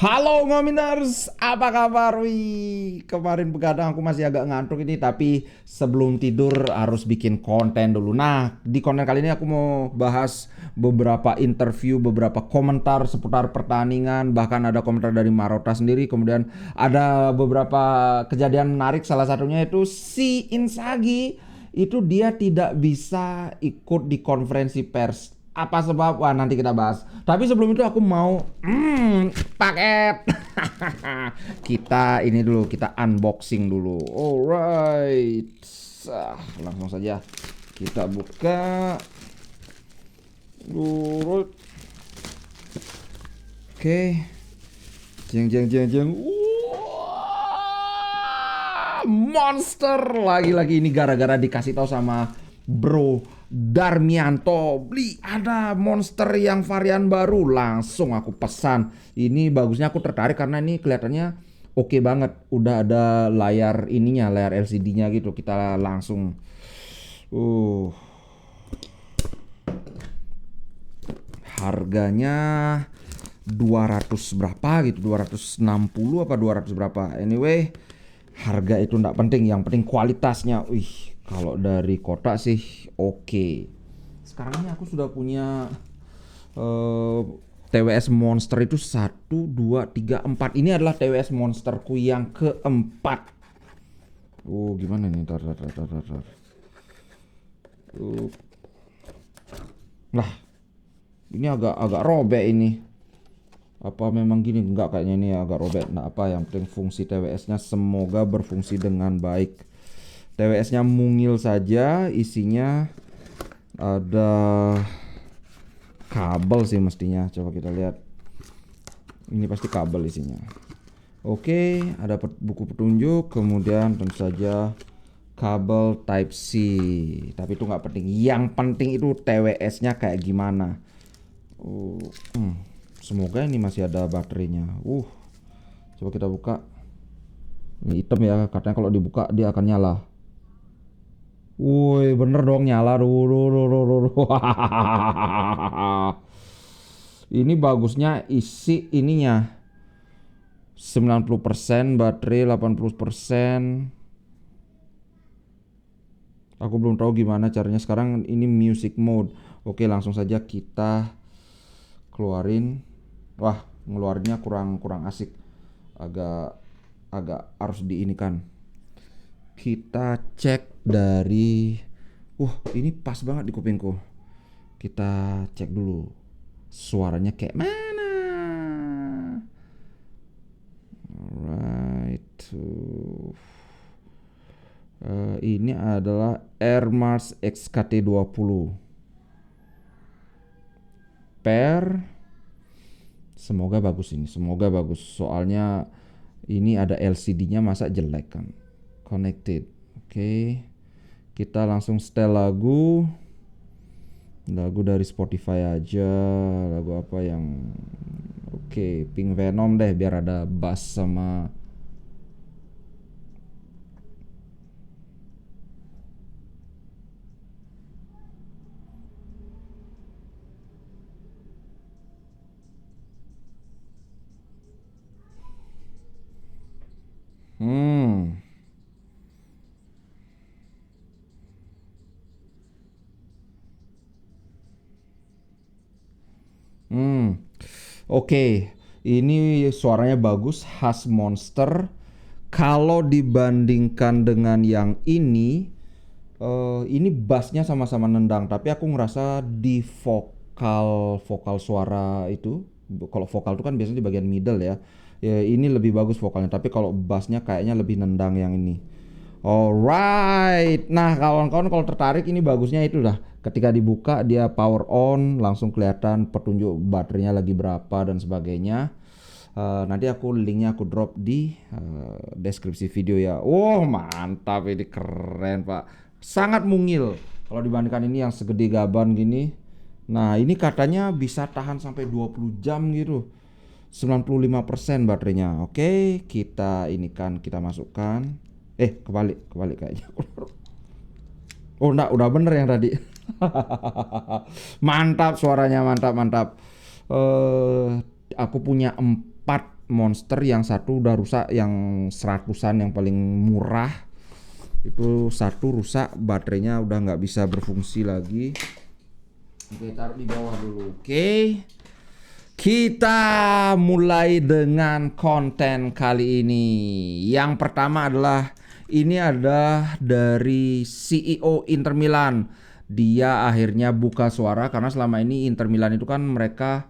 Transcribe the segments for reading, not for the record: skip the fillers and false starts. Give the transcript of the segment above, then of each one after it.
Halo Ngominers, apa kabar? Wih, kemarin begadang aku masih agak ngantuk ini, tapi sebelum tidur harus bikin konten dulu. Nah, di konten kali ini aku mau bahas beberapa interview, beberapa komentar seputar pertandingan, bahkan ada komentar dari Marota sendiri, kemudian ada beberapa kejadian menarik, salah satunya itu si Inzaghi itu dia tidak bisa ikut di konferensi pers. Apa sebab? Wah, nanti kita bahas. Tapi sebelum itu aku mau paket. Kita ini dulu, kita unboxing dulu. Alright. Langsung saja kita buka. Oke. Jeng jeng jeng jeng. Monster lagi-lagi ini gara-gara dikasih tahu sama Bro Darmianto, beli ada monster yang varian baru, langsung aku pesan. Ini bagusnya aku tertarik karena ini kelihatannya oke banget. Udah ada layar ininya, layar LCD-nya gitu. Kita langsung harganya 200 berapa gitu, 260 apa 200 berapa. Anyway, harga itu enggak penting, yang penting kualitasnya. Wih, kalau dari kotak sih oke. Sekarang ini aku sudah punya TWS Monster itu 1, 2, 3, 4. Ini adalah TWS Monsterku yang keempat. Gimana nih? Tar. Lah, ini agak robek ini. Apa memang gini? Enggak, kayaknya ini agak robek. Nah, apa yang penting fungsi TWS-nya semoga berfungsi dengan baik. TWS-nya mungil saja, isinya ada kabel sih mestinya. Coba kita lihat. Ini pasti kabel isinya. Oke, ada buku petunjuk, kemudian tentu saja kabel Type C. Tapi itu nggak penting. Yang penting itu TWS-nya kayak gimana. Semoga ini masih ada baterainya. Coba kita buka. Ini hitam ya, katanya kalau dibuka dia akan nyala. Woi, bener dong nyala. Ini bagusnya isi ininya 90%, baterai 80%. Aku belum tahu gimana caranya sekarang. Ini music mode. Oke, langsung saja kita keluarin. Wah, ngeluarinnya kurang asik. Agak harus diinikan. Kita cek dari ini pas banget di kupingku. Kita cek dulu suaranya kayak mana. Alright. Ini adalah Air Mars XKT20 per. Semoga bagus ini, semoga bagus. Soalnya ini ada LCD-nya, masa jelek kan. Connected. Oke. Kita langsung setel lagu dari Spotify aja. Lagu apa yang oke, Pink Venom deh biar ada bass sama Oke, ini suaranya bagus, khas Monster. Kalau dibandingkan dengan yang ini bassnya sama-sama nendang, tapi aku ngerasa di vokal suara itu, kalau vokal itu kan biasanya di bagian middle ya. Ya ini lebih bagus vokalnya, tapi kalau bassnya kayaknya lebih nendang yang ini. Alright, nah kawan-kawan kalau tertarik ini bagusnya itu dah. Ketika dibuka dia power on, langsung kelihatan petunjuk baterainya lagi berapa dan sebagainya. Nanti linknya aku drop di deskripsi video ya. Mantap, ini keren pak. Sangat mungil kalau dibandingkan ini yang segede gaban gini. Nah ini katanya bisa tahan sampai 20 jam gitu. 95% baterainya. Oke, kita masukkan. Kebalik kayaknya. Enggak, udah bener yang tadi. Mantap suaranya, mantap. Aku punya 4 Monster, yang satu udah rusak, yang 100-an yang paling murah. Itu satu rusak, baterainya udah nggak bisa berfungsi lagi. Oke, taruh di bawah dulu. Oke. Kita mulai dengan konten kali ini. Yang pertama adalah ini ada dari CEO Inter Milan. Dia akhirnya buka suara karena selama ini Inter Milan itu kan mereka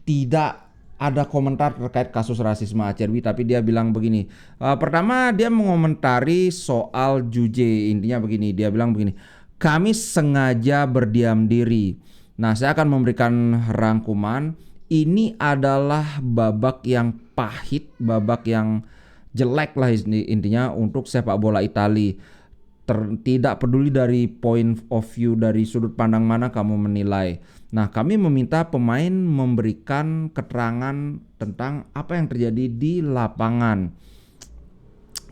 tidak ada komentar terkait kasus rasisme Acerbi, tapi dia bilang begini. Pertama dia mengomentari soal Juve. Intinya begini, dia bilang begini, kami sengaja berdiam diri. Nah, saya akan memberikan rangkuman. Ini adalah babak yang pahit, babak yang jelek lah intinya untuk sepak bola Italia. Tidak peduli dari point of view, dari sudut pandang mana kamu menilai. Nah, kami meminta pemain memberikan keterangan tentang apa yang terjadi di lapangan.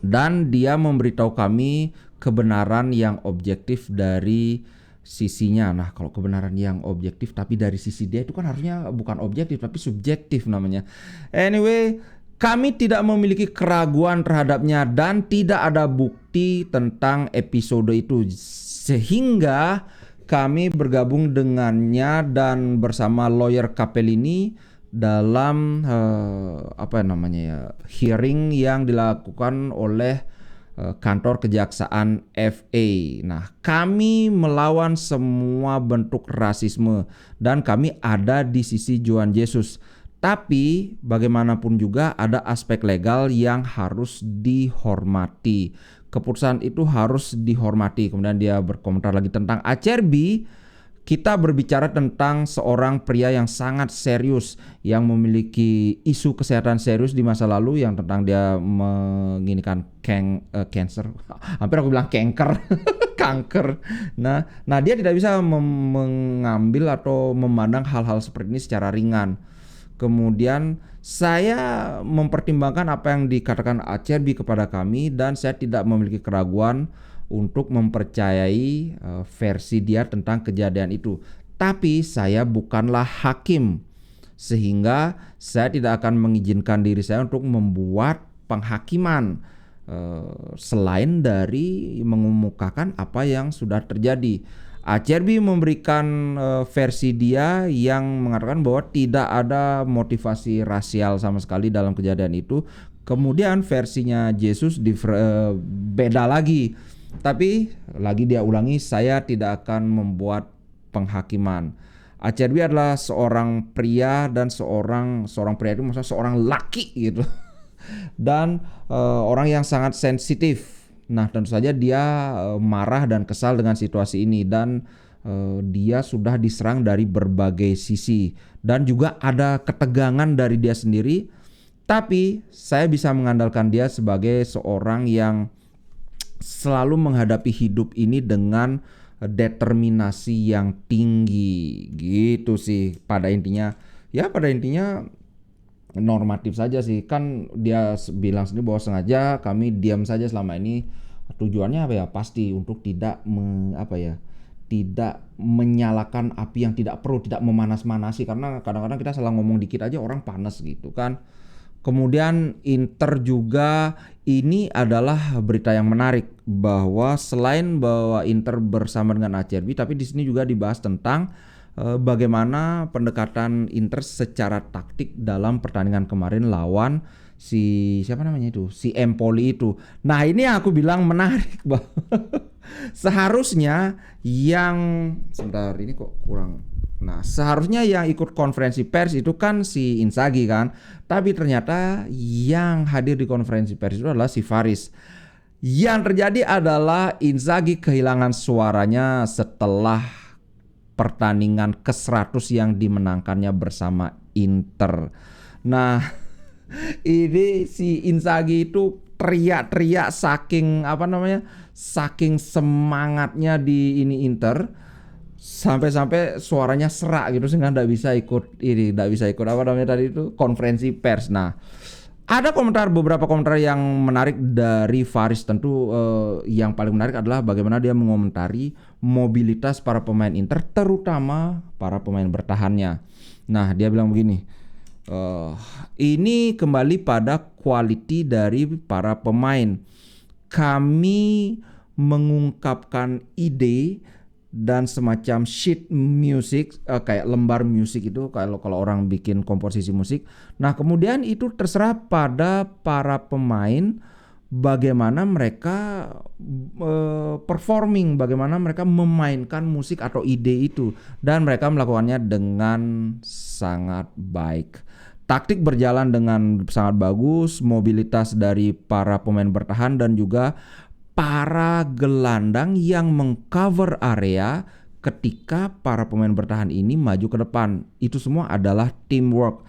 Dan dia memberitahu kami kebenaran yang objektif dari sisinya. Nah, kalau kebenaran yang objektif tapi dari sisi dia itu kan harusnya bukan objektif tapi subjektif namanya. Anyway, kami tidak memiliki keraguan terhadapnya dan tidak ada bukti tentang episode itu, sehingga kami bergabung dengannya dan bersama lawyer Capellini dalam hearing yang dilakukan oleh kantor kejaksaan FA. Nah, kami melawan semua bentuk rasisme dan kami ada di sisi Juan Jesus. Tapi bagaimanapun juga ada aspek legal yang harus dihormati. Keputusan itu harus dihormati. Kemudian dia berkomentar lagi tentang Acerbi. Kita berbicara tentang seorang pria yang sangat serius, yang memiliki isu kesehatan serius di masa lalu, yang tentang dia menginikan cancer. Hampir aku bilang kanker. Kanker. Nah dia tidak bisa mengambil atau memandang hal-hal seperti ini secara ringan. Kemudian saya mempertimbangkan apa yang dikatakan Acerbi kepada kami dan saya tidak memiliki keraguan untuk mempercayai versi dia tentang kejadian itu. Tapi saya bukanlah hakim, sehingga saya tidak akan mengizinkan diri saya untuk membuat penghakiman selain dari mengemukakan apa yang sudah terjadi. Acerbi memberikan versi dia yang mengatakan bahwa tidak ada motivasi rasial sama sekali dalam kejadian itu. Kemudian versinya Jesus beda lagi. Tapi lagi dia ulangi, saya tidak akan membuat penghakiman. Acerbi adalah seorang pria dan seorang pria itu maksudnya seorang laki gitu. Dan orang yang sangat sensitif. Nah, tentu saja dia marah dan kesal dengan situasi ini dan dia sudah diserang dari berbagai sisi dan juga ada ketegangan dari dia sendiri. Tapi saya bisa mengandalkan dia sebagai seorang yang selalu menghadapi hidup ini dengan determinasi yang tinggi gitu sih pada intinya. Ya pada intinya normatif saja sih, kan dia bilang sendiri bahwa sengaja kami diam saja selama ini. Tujuannya apa ya? Pasti untuk tidak tidak menyalakan api yang tidak perlu, tidak memanas-manasi, karena kadang-kadang kita salah ngomong dikit aja orang panas gitu kan. Kemudian Inter juga, ini adalah berita yang menarik bahwa selain bahwa Inter bersama dengan Acerbi, tapi di sini juga dibahas tentang bagaimana pendekatan Inter secara taktik dalam pertandingan kemarin lawan si Empoli itu. Nah, ini yang aku bilang menarik, Bang. Seharusnya yang sebentar ini kok kurang. Nah, seharusnya yang ikut konferensi pers itu kan si Inzaghi kan. Tapi ternyata yang hadir di konferensi pers itu adalah si Faris. Yang terjadi adalah Inzaghi kehilangan suaranya setelah pertandingan ke-100 yang dimenangkannya bersama Inter. Nah, ini si Inzaghi itu teriak-teriak saking semangatnya di ini Inter, sampai-sampai suaranya serak gitu sehingga tidak bisa ikut konferensi pers. Nah, ada beberapa komentar yang menarik dari Faris. Tentu yang paling menarik adalah bagaimana dia mengomentari mobilitas para pemain Inter, terutama para pemain bertahannya. Nah, dia bilang begini, eh ini kembali pada quality dari para pemain. Kami mengungkapkan ide dan semacam sheet music, kayak lembar musik itu kalau orang bikin komposisi musik. Nah, kemudian itu terserah pada para pemain bagaimana mereka performing, bagaimana mereka memainkan musik atau ide itu, dan mereka melakukannya dengan sangat baik. Taktik berjalan dengan sangat bagus, mobilitas dari para pemain bertahan dan juga para gelandang yang mengcover area ketika para pemain bertahan ini maju ke depan. Itu semua adalah teamwork.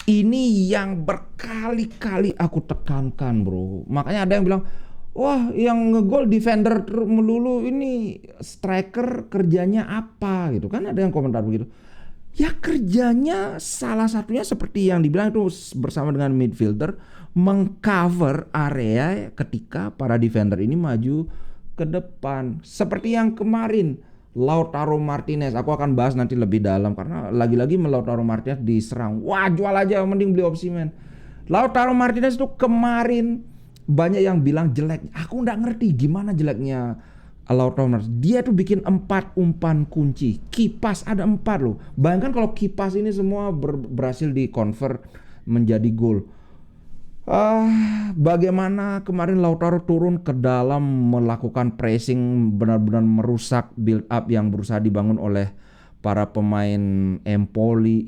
Ini yang berkali-kali aku tekankan, bro. Makanya ada yang bilang, wah, yang ngegol defender melulu, ini striker kerjanya apa gitu kan, ada yang komentar begitu. Ya, kerjanya salah satunya seperti yang dibilang itu bersama dengan midfielder mengcover area ketika para defender ini maju ke depan. Seperti yang kemarin Lautaro Martinez, aku akan bahas nanti lebih dalam karena lagi-lagi Lautaro Martinez diserang. Wah, jual aja, mending beli Osimhen. Lautaro Martinez itu kemarin banyak yang bilang jelek. Aku nggak ngerti gimana jeleknya Lautaro Martinez. Dia tuh bikin 4 umpan kunci. Kipas ada 4 loh. Bayangkan kalau kipas ini semua berhasil di-convert menjadi gol. Bagaimana kemarin Lautaro turun ke dalam melakukan pressing, benar-benar merusak build up yang berusaha dibangun oleh para pemain Empoli.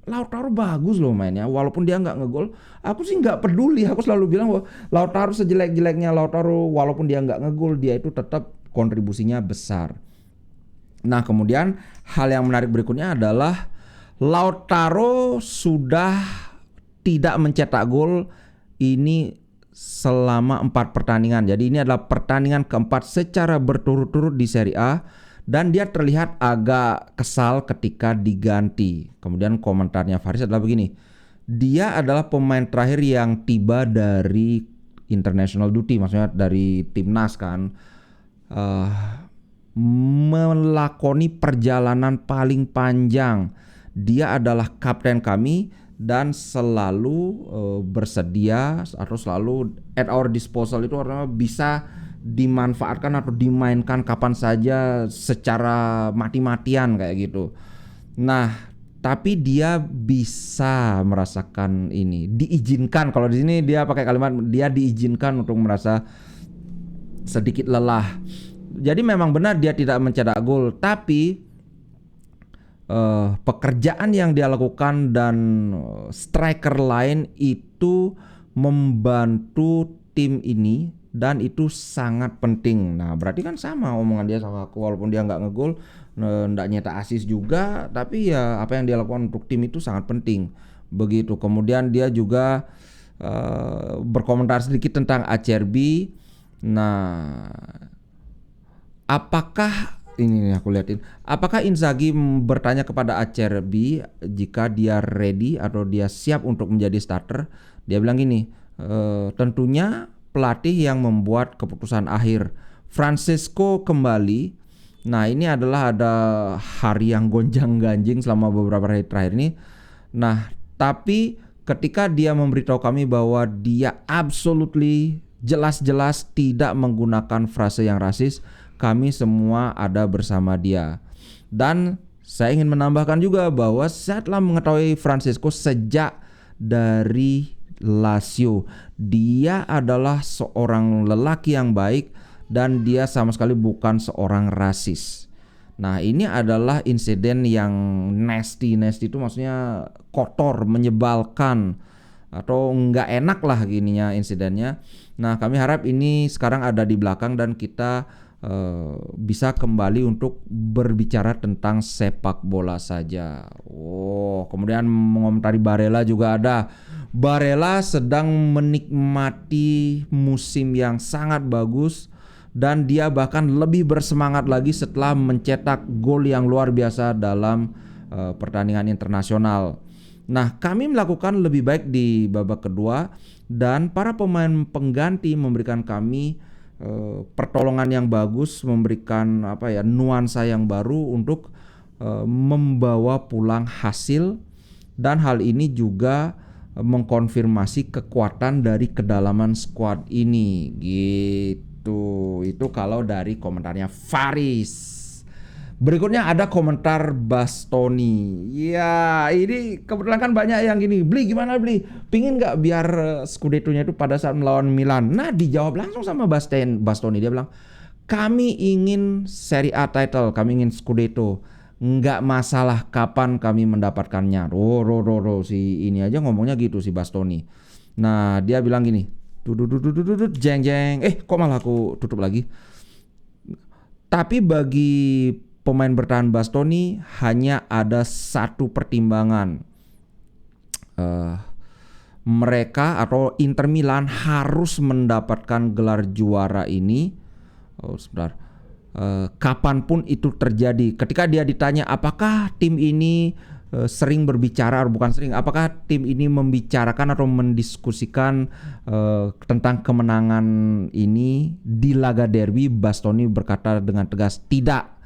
Lautaro bagus loh mainnya, walaupun dia nggak ngegol. Aku sih nggak peduli, aku selalu bilang bahwa Lautaro sejelek-jeleknya Lautaro, walaupun dia nggak ngegol, dia itu tetap kontribusinya besar. Nah, kemudian hal yang menarik berikutnya adalah Lautaro sudah tidak mencetak gol ini selama 4 pertandingan. Jadi ini adalah pertandingan keempat secara berturut-turut di Serie A. Dan dia terlihat agak kesal ketika diganti. Kemudian komentarnya Faris adalah begini. Dia adalah pemain terakhir yang tiba dari international duty, maksudnya dari timnas kan. Melakoni perjalanan paling panjang. Dia adalah kapten kami dan selalu bersedia atau selalu at our disposal, itu artinya bisa dimanfaatkan atau dimainkan kapan saja secara mati-matian kayak gitu. Nah, tapi dia bisa merasakan ini, diizinkan, kalau di sini dia pakai kalimat dia diizinkan untuk merasa sedikit lelah. Jadi memang benar dia tidak mencetak gol, tapi pekerjaan yang dia lakukan dan striker lain itu membantu tim ini dan itu sangat penting. Nah, berarti kan sama omongan dia sama aku, walaupun dia nggak ngegol, nggak nyetak assist juga, tapi ya apa yang dia lakukan untuk tim itu sangat penting. Begitu. Kemudian dia juga berkomentar sedikit tentang Acerbi. Nah, apakah ini aku liatin, apakah Inzaghi bertanya kepada Acerbi jika dia ready atau dia siap untuk menjadi starter? Dia bilang gini, tentunya pelatih yang membuat keputusan akhir. Francesco kembali. Nah, ini adalah ada hari yang gonjang-ganjing selama beberapa hari terakhir ini. Nah, tapi ketika dia memberitahu kami bahwa dia absolutely jelas-jelas tidak menggunakan frase yang rasis, kami semua ada bersama dia. Dan saya ingin menambahkan juga bahwa saya telah mengetahui Francesco sejak dari Lazio. Dia adalah seorang lelaki yang baik dan dia sama sekali bukan seorang rasis. Nah, ini adalah insiden yang nasty itu maksudnya kotor, menyebalkan atau nggak enak lah gininya insidennya. Nah, kami harap ini sekarang ada di belakang dan kita bisa kembali untuk berbicara tentang sepak bola saja. Kemudian mengomentari Barella juga ada. Barella sedang menikmati musim yang sangat bagus dan dia bahkan lebih bersemangat lagi setelah mencetak gol yang luar biasa dalam pertandingan internasional. Nah, kami melakukan lebih baik di babak kedua dan para pemain pengganti memberikan kami pertolongan yang bagus, memberikan nuansa yang baru untuk membawa pulang hasil, dan hal ini juga mengkonfirmasi kekuatan dari kedalaman squad ini gitu. Itu kalau dari komentarnya Faris. Berikutnya ada komentar Bastoni. Ya, ini kebetulan kan banyak yang gini, Bli gimana Bli? Pingin nggak biar Scudetto-nya itu pada saat melawan Milan? Nah, dijawab langsung sama Bastoni. Dia bilang, kami ingin Serie A title, kami ingin Scudetto. Nggak masalah kapan kami mendapatkannya. Si ini aja ngomongnya gitu si Bastoni. Nah, dia bilang gini, jeng. Kok malah aku tutup lagi? Tapi bagi pemain bertahan Bastoni hanya ada satu pertimbangan. Mereka atau Inter Milan harus mendapatkan gelar juara ini. Kapanpun itu terjadi. Ketika dia ditanya apakah tim ini sering berbicara, atau bukan sering, apakah tim ini membicarakan atau mendiskusikan tentang kemenangan ini di laga derby, Bastoni berkata dengan tegas, tidak.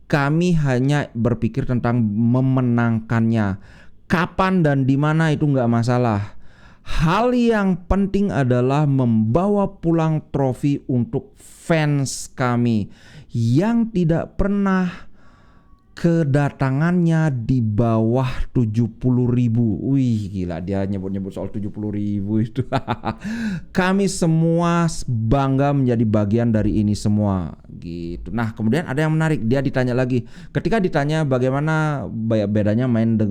Kami hanya berpikir tentang memenangkannya. Kapan dan di mana itu nggak masalah. Hal yang penting adalah membawa pulang trofi untuk fans kami yang tidak pernah kedatangannya di bawah 70.000. Wih, gila dia nyebut-nyebut soal 70.000 itu. Kami semua bangga menjadi bagian dari ini semua gitu. Nah, kemudian ada yang menarik, dia ditanya lagi. Ketika ditanya bagaimana bedanya main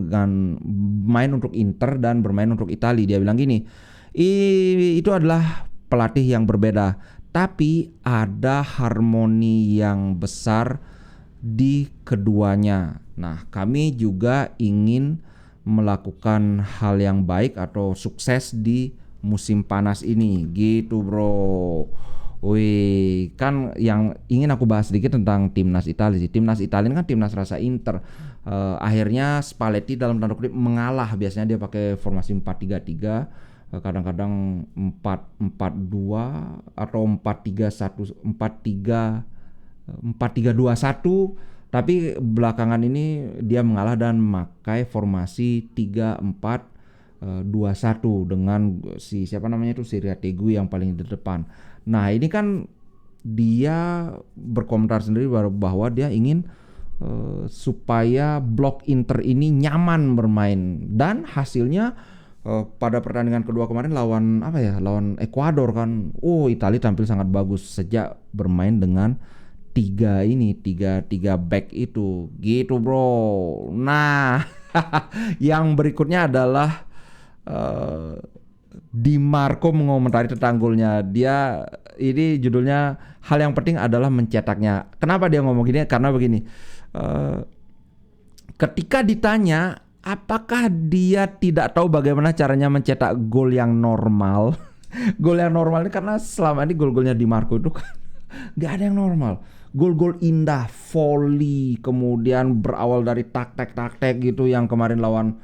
untuk Inter dan bermain untuk Italia, dia bilang gini, itu adalah pelatih yang berbeda, tapi ada harmoni yang besar di keduanya. Nah, kami juga ingin melakukan hal yang baik atau sukses di musim panas ini gitu bro. Wih, kan yang ingin aku bahas sedikit tentang timnas Italia sih. Timnas Italia kan timnas rasa Inter. Akhirnya Spalletti dalam tanda kutip mengalah. Biasanya dia pakai formasi 4-3-3, kadang-kadang 4-4-2 atau 4-3-1, tapi belakangan ini dia mengalah dan memakai formasi 3-4-2-1 dengan si siapa namanya itu, Siriategu yang paling di depan. Nah, ini kan dia berkomentar sendiri bahwa dia ingin supaya blok Inter ini nyaman bermain, dan hasilnya pada pertandingan kedua kemarin lawan Ekuador kan, Italia tampil sangat bagus sejak bermain dengan tiga back itu gitu bro. Nah, yang berikutnya adalah Di Marco mengomentari tentang golnya. Dia ini judulnya, hal yang penting adalah mencetaknya. Kenapa dia ngomong gini? Karena begini, ketika ditanya apakah dia tidak tahu bagaimana caranya mencetak gol yang normal. Gol yang normal ini karena selama ini gol-golnya Di Marco itu kan gak ada yang normal. Gol-gol indah, volley, kemudian berawal dari tak-tek gitu, yang kemarin lawan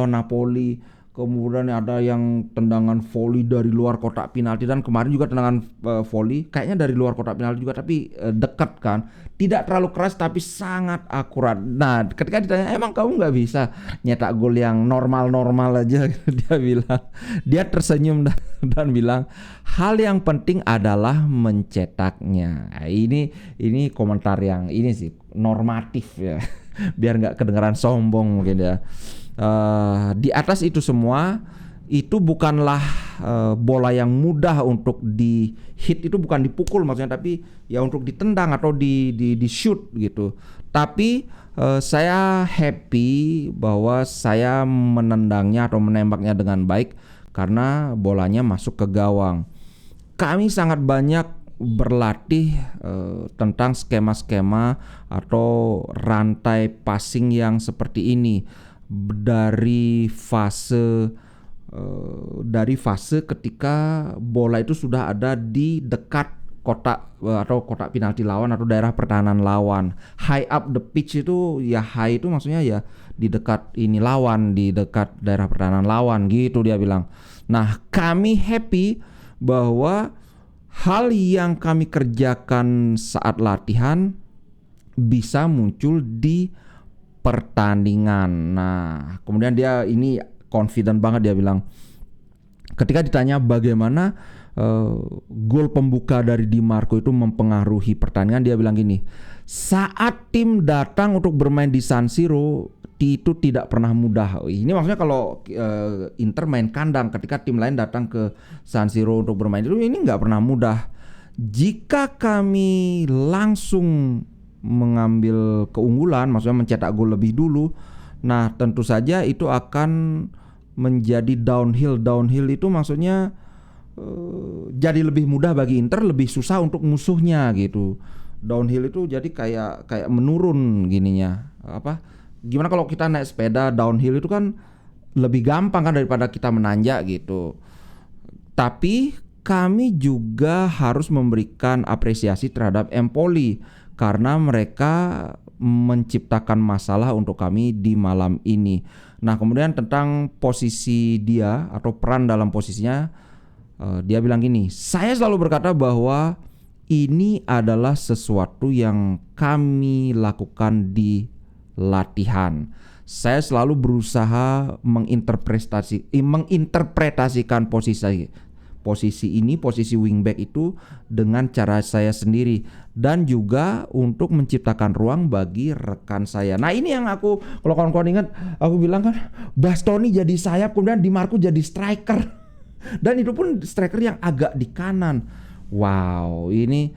Napoli. Kemudian ada yang tendangan volley dari luar kotak penalti, dan kemarin juga tendangan volley kayaknya dari luar kotak penalti juga, tapi dekat kan, tidak terlalu keras tapi sangat akurat. Nah, ketika ditanya emang kamu nggak bisa nyetak gol yang normal aja, dia tersenyum dan bilang hal yang penting adalah mencetaknya. Nah, ini komentar yang ini sih normatif ya, biar nggak kedengaran sombong mungkin ya. Di atas itu semua, itu bukanlah bola yang mudah untuk di hit, itu bukan dipukul maksudnya, tapi ya untuk ditendang atau di shoot gitu. Tapi saya happy bahwa saya menendangnya atau menembaknya dengan baik karena bolanya masuk ke gawang. Kami sangat banyak berlatih tentang skema-skema atau rantai passing yang seperti ini dari fase ketika bola itu sudah ada di dekat kotak atau kotak penalti lawan atau daerah pertahanan lawan. High up the pitch itu ya, high itu maksudnya ya di dekat ini lawan, di dekat daerah pertahanan lawan gitu dia bilang. Nah, kami happy bahwa hal yang kami kerjakan saat latihan bisa muncul di pertandingan. Nah, kemudian dia ini confident banget, dia bilang ketika ditanya bagaimana gol pembuka dari Di Marco itu mempengaruhi pertandingan, dia bilang gini, saat tim datang untuk bermain di San Siro itu tidak pernah mudah. Ini maksudnya kalau Inter main kandang, ketika tim lain datang ke San Siro untuk bermain itu ini nggak pernah mudah. Jika kami langsung mengambil keunggulan, maksudnya mencetak gol lebih dulu, nah tentu saja itu akan menjadi downhill. Downhill itu maksudnya jadi lebih mudah bagi Inter, lebih susah untuk musuhnya gitu. Downhill itu jadi kayak menurun gininya. Gimana kalau kita naik sepeda downhill itu kan lebih gampang kan daripada kita menanjak gitu. Tapi kami juga harus memberikan apresiasi terhadap Empoli karena mereka menciptakan masalah untuk kami di malam ini. Nah, kemudian tentang posisi dia atau peran dalam posisinya, dia bilang gini, saya selalu berkata bahwa ini adalah sesuatu yang kami lakukan di latihan. Saya selalu berusaha menginterpretasikan posisi ini, posisi wingback itu dengan cara saya sendiri, dan juga untuk menciptakan ruang bagi rekan saya. Nah, ini yang aku, kalau kawan-kawan ingat, aku bilang kan Bastoni jadi sayap, kemudian Di Marco jadi striker. Dan itu pun striker yang agak di kanan. Wow, ini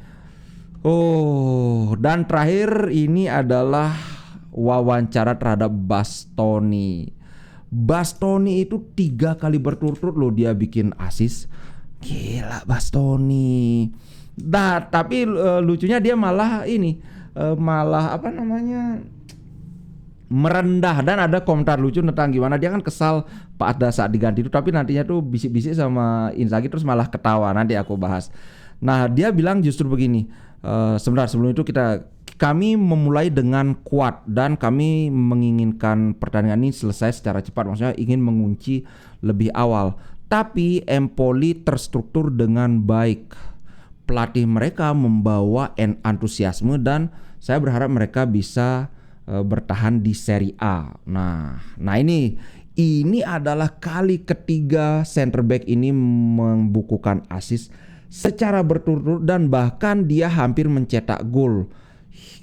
dan terakhir ini adalah wawancara terhadap Bastoni. Bastoni itu 3 kali berturut-turut loh dia bikin assist. Gila Bastoni. Nah, tapi lucunya dia malah merendah, dan ada komentar lucu tentang gimana dia kan kesal pada saat diganti itu, tapi nantinya tuh bisik-bisik sama Inzaghi terus malah ketawa. Nanti aku bahas. Nah, dia bilang justru begini, sebentar sebelum itu kami memulai dengan kuat dan kami menginginkan pertandingan ini selesai secara cepat, maksudnya ingin mengunci lebih awal. Tapi Empoli terstruktur dengan baik. Pelatih mereka membawa antusiasme dan saya berharap mereka bisa bertahan di Serie A. Nah ini adalah kali ketiga center back ini membukukan assist secara berturut-turut dan bahkan dia hampir mencetak gol.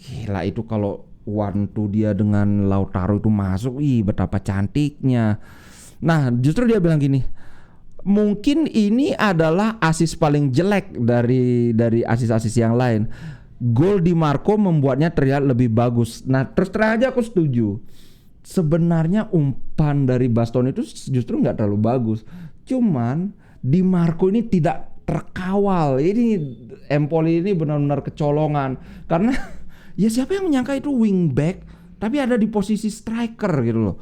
Gila, itu kalau 1-2 dia dengan Lautaro itu masuk, betapa cantiknya. Nah, justru dia bilang gini, mungkin ini adalah assist paling jelek dari assist-assist yang lain. Gol Di Marco membuatnya terlihat lebih bagus. Nah, terus terang aja aku setuju. Sebenarnya umpan dari Bastoni itu justru nggak terlalu bagus. Cuman Di Marco ini tidak terkawal. Ini Empoli ini benar-benar kecolongan. Karena ya siapa yang menyangka itu wingback tapi ada di posisi striker gitu loh.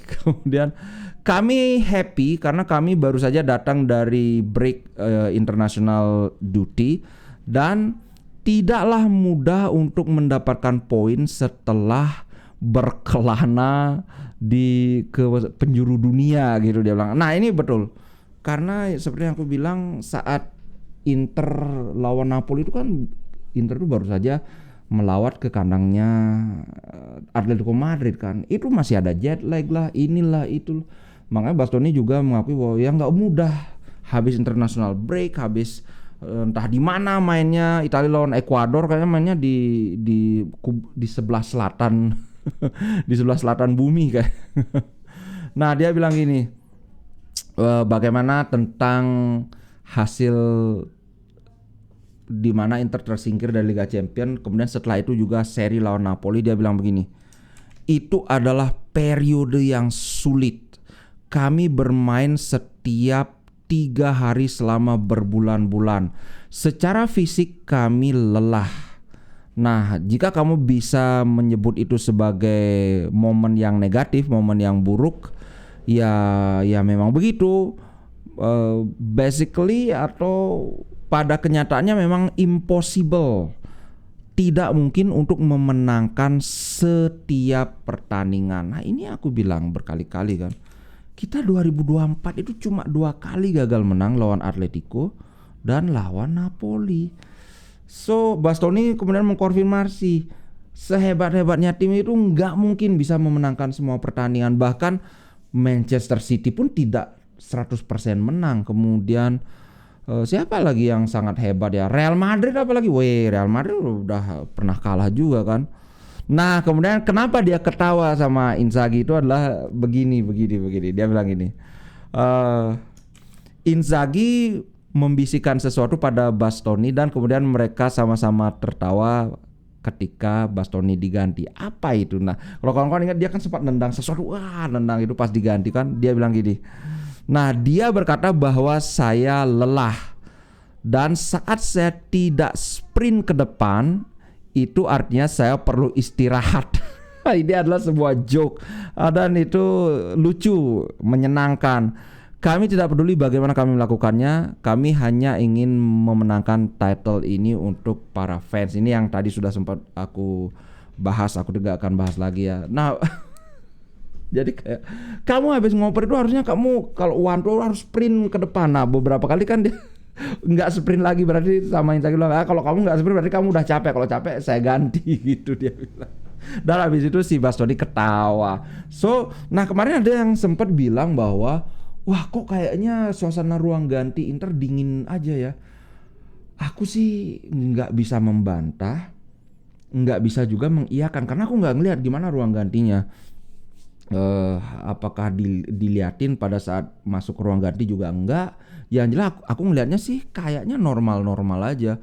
Kemudian kami happy karena kami baru saja datang dari break international duty dan tidaklah mudah untuk mendapatkan poin setelah berkelana ke penjuru dunia gitu, dia bilang. Nah, ini betul. Karena seperti yang aku bilang, saat Inter lawan Napoli itu kan Inter itu baru saja melawat ke kandangnya Atletico Madrid kan. Itu masih ada jet lag lah, inilah itu. Makanya Bastoni juga mengakui bahwa ya nggak mudah habis international break, habis entah di mana mainnya. Italia lawan Ekuador kayaknya mainnya di sebelah selatan di sebelah selatan bumi kayak. Nah, dia bilang gini, bagaimana tentang hasil di mana Inter tersingkir dari Liga Champions, kemudian setelah itu juga seri lawan Napoli. Dia bilang begini, itu adalah periode yang sulit. Kami bermain setiap 3 hari selama berbulan-bulan. Secara fisik kami lelah. Nah, jika kamu bisa menyebut itu sebagai momen yang negatif, momen yang buruk, ya memang begitu. Basically atau pada kenyataannya memang impossible. Tidak mungkin untuk memenangkan setiap pertandingan. Nah, ini aku bilang berkali-kali kan. Kita 2024 itu cuma 2 kali gagal menang, lawan Atletico dan lawan Napoli. So Bastoni kemudian mengkonfirmasi, sehebat-hebatnya tim itu nggak mungkin bisa memenangkan semua pertandingan. Bahkan Manchester City pun tidak 100% menang. Kemudian siapa lagi yang sangat hebat ya? Real Madrid apalagi? Real Madrid udah pernah kalah juga kan. Nah, kemudian kenapa dia ketawa sama Inzaghi itu adalah begini. Dia bilang gini. eh Inzaghi membisikkan sesuatu pada Bastoni dan kemudian mereka sama-sama tertawa ketika Bastoni diganti. Apa itu? Nah, kalau kawan-kawan ingat dia kan sempat nendang sesuatu, nendang itu pas diganti kan, dia bilang gini. Nah, dia berkata bahwa saya lelah dan saat saya tidak sprint ke depan, itu artinya saya perlu istirahat. Ini adalah sebuah joke dan itu lucu, menyenangkan. Kami tidak peduli bagaimana kami melakukannya, kami hanya ingin memenangkan title ini untuk para fans. Ini yang tadi sudah sempat aku bahas, aku tidak akan bahas lagi ya. Nah, jadi kayak kamu habis ngoper itu harusnya kamu kalau one two harus sprint ke depan. Nah, beberapa kali kan dia nggak sprint lagi, berarti sama Inzaghi bilang, kalau kamu nggak sprint berarti kamu udah capek. Kalau capek saya ganti gitu dia bilang. Dan habis itu si Bastoni ketawa. Nah kemarin ada yang sempat bilang bahwa wah kok kayaknya suasana ruang ganti Inter dingin aja ya. Aku sih nggak bisa membantah, nggak bisa juga mengiyakan karena aku nggak ngelihat gimana ruang gantinya. Apakah diliatin pada saat masuk ruang ganti juga enggak. Yang jelas aku ngelihatnya sih kayaknya normal-normal aja.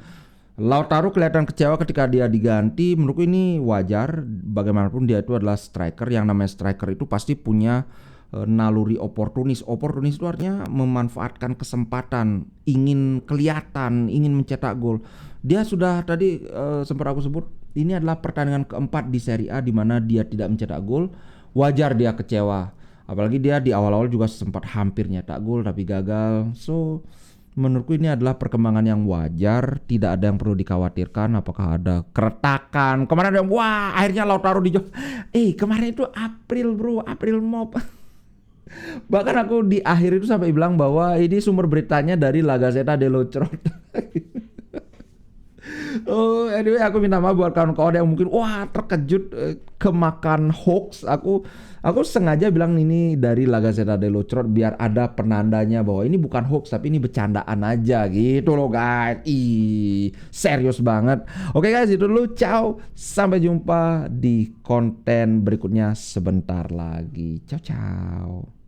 Lautaro kelihatan kecewa ketika dia diganti. Menurutku ini wajar. Bagaimanapun dia itu adalah striker. Yang namanya striker itu pasti punya naluri oportunis. Oportunis itu artinya memanfaatkan kesempatan, ingin kelihatan, ingin mencetak gol. Dia sudah tadi sempat aku sebut, ini adalah pertandingan keempat di Serie A di mana dia tidak mencetak gol. Wajar dia kecewa. Apalagi dia di awal-awal juga sempat hampir nyetak gol tapi gagal. Menurutku ini adalah perkembangan yang wajar, tidak ada yang perlu dikhawatirkan. Apakah ada keretakan? Kemarin ada wah akhirnya Lautaro dijawab. Kemarin itu April bro, April Mop. Bahkan aku di akhir itu sampai bilang bahwa ini sumber beritanya dari La Gazzetta dello Sport. Anyway, aku minta maaf buat kawan-kawan yang mungkin terkejut kemakan hoax. Aku sengaja bilang ini dari La Gazzetta dello Sport biar ada penandanya bahwa ini bukan hoax tapi ini bercandaan aja gitu loh guys. Serius banget. Oke guys, itu dulu. Ciao. Sampai jumpa di konten berikutnya sebentar lagi. Ciao ciao.